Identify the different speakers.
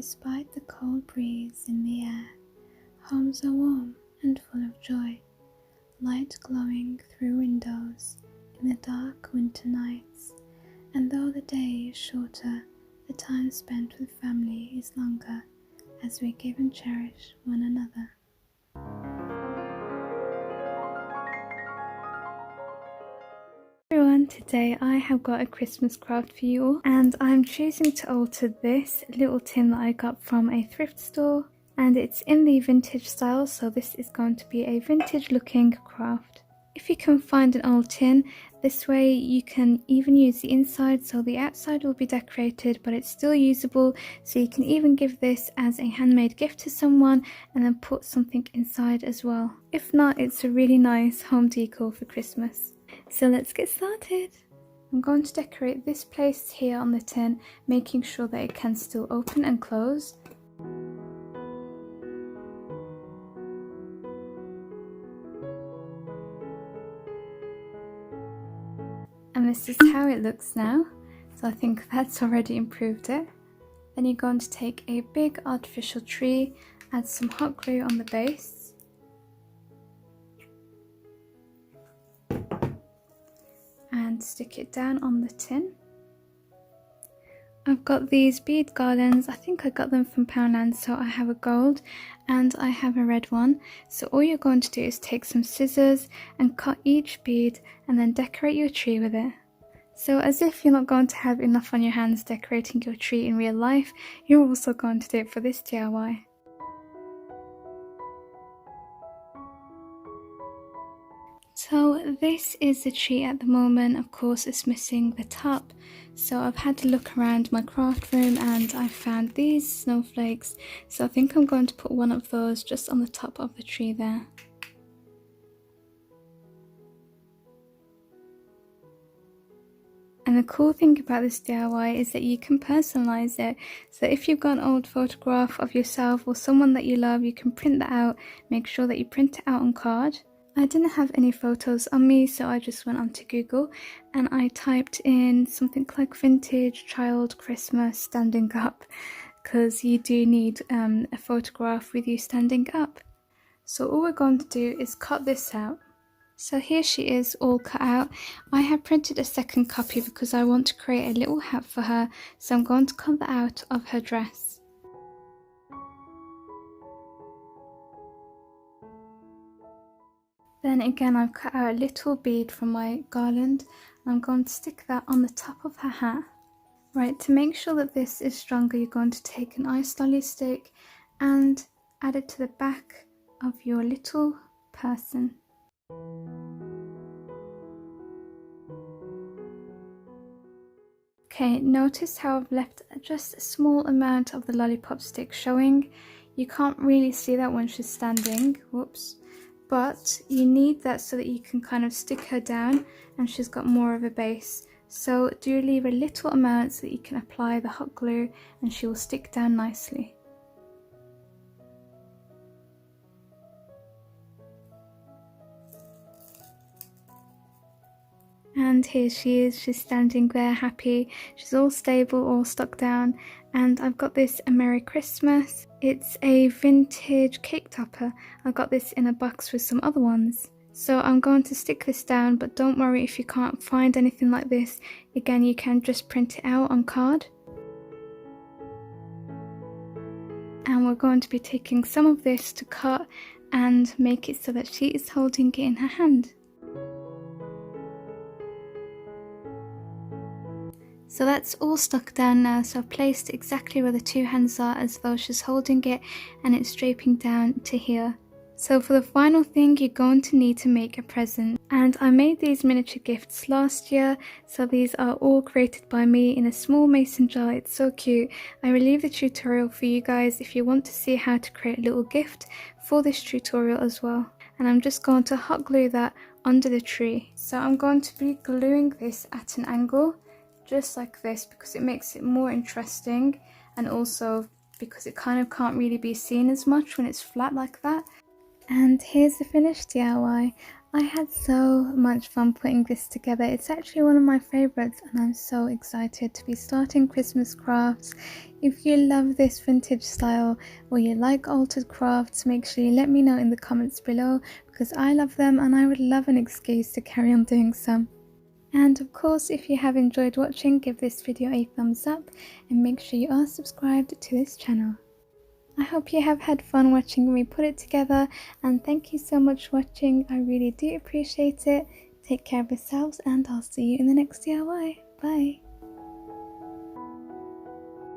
Speaker 1: Despite the cold breeze in the air, homes are warm and full of joy, light glowing through windows in the dark winter nights. And though the day is shorter, the time spent with family is longer, as we give and cherish one another. Everyone, today I have got a Christmas craft for you all, and I'm choosing to alter this little tin that I got from a thrift store, and it's in the vintage style, so this is going to be a vintage looking craft. If you can find an old tin, this way you can even use the inside, so the outside will be decorated but it's still usable, so you can even give this as a handmade gift to someone and then put something inside as well. If not, it's a really nice home decor for Christmas. So let's get started. I'm going to decorate this place here on the tin, making sure that it can still open and close. And this is how it looks now, so I think that's already improved it. Then you're going to take a big artificial tree, add some hot glue on the base, and stick it down on the tin. I've got these bead garlands. I think I got them from Poundland, so I have a gold and I have a red one. So all you're going to do is take some scissors and cut each bead and then decorate your tree with it. So as if you're not going to have enough on your hands decorating your tree in real life, you're also going to do it for this DIY. So this is the tree at the moment. Of course it's missing the top, so I've had to look around my craft room and I found these snowflakes, so I think I'm going to put one of those just on the top of the tree there. And the cool thing about this DIY is that you can personalize it, so if you've got an old photograph of yourself or someone that you love, you can print that out. Make sure that you print it out on card. I didn't have any photos on me, so I just went onto Google and I typed in something like vintage child Christmas standing up, because you do need a photograph with you standing up. So all we're going to do is cut this out. So here she is all cut out. I have printed a second copy because I want to create a little hat for her, so I'm going to cut that out of her dress. Then again, I've cut out a little bead from my garland and I'm going to stick that on the top of her hat. Right, to make sure that this is stronger, you're going to take an ice lolly stick and add it to the back of your little person. Okay, notice how I've left just a small amount of the lollipop stick showing. You can't really see that when she's standing, whoops. But you need that so that you can kind of stick her down and she's got more of a base. So do leave a little amount so that you can apply the hot glue and she will stick down nicely. And here she is, she's standing there happy, she's all stable, all stuck down. And I've got this a Merry Christmas. It's a vintage cake topper. I got this in a box with some other ones. So I'm going to stick this down, but don't worry if you can't find anything like this. Again, you can just print it out on card. And we're going to be taking some of this to cut and make it so that she is holding it in her hand. So that's all stuck down now, so I've placed it exactly where the two hands are as though she's holding it and it's draping down to here. So for the final thing, you're going to need to make a present. And I made these miniature gifts last year, so these are all created by me in a small mason jar. It's so cute. I will leave the tutorial for you guys if you want to see how to create a little gift for this tutorial as well. And I'm just going to hot glue that under the tree. So I'm going to be gluing this at an angle, just like this, because it makes it more interesting, and also because it kind of can't really be seen as much when it's flat like that. And here's the finished DIY. I had so much fun putting this together. It's actually one of my favorites and I'm so excited to be starting Christmas crafts. If you love this vintage style or you like altered crafts, make sure you let me know in the comments below because I love them and I would love an excuse to carry on doing some. And of course, if you have enjoyed watching, give this video a thumbs up and make sure you are subscribed to this channel. I hope you have had fun watching me put it together, and thank you so much for watching. I really do appreciate it. Take care of yourselves and I'll see you in the next DIY. Bye!